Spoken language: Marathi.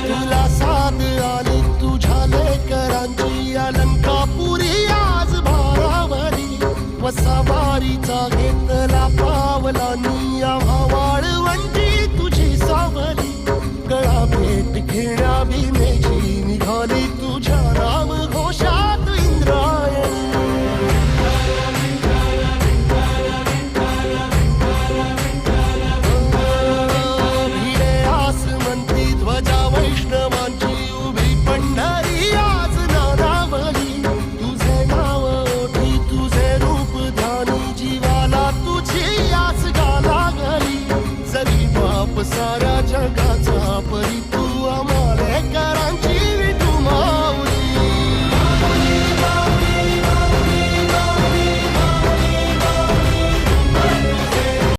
तुला साथ आली तुझ्या लेकरांची अलंकापुरी आज भारावली वसावारीचा घेतला पावलांनी आम्हा वाळवंटी तुझी सावली गळा भेट घेण्या भीमेची निघाली तुझ्या राम घोषात इंद्रायणी भिडे आसमंती ध्वजा वैष्णवांची उभी पंढरी आज नानावली तुझे नाव ओठी तुझे रूप ध्यानी जीवाला तुझी आस गा लागली जरी बाप साऱ्या जग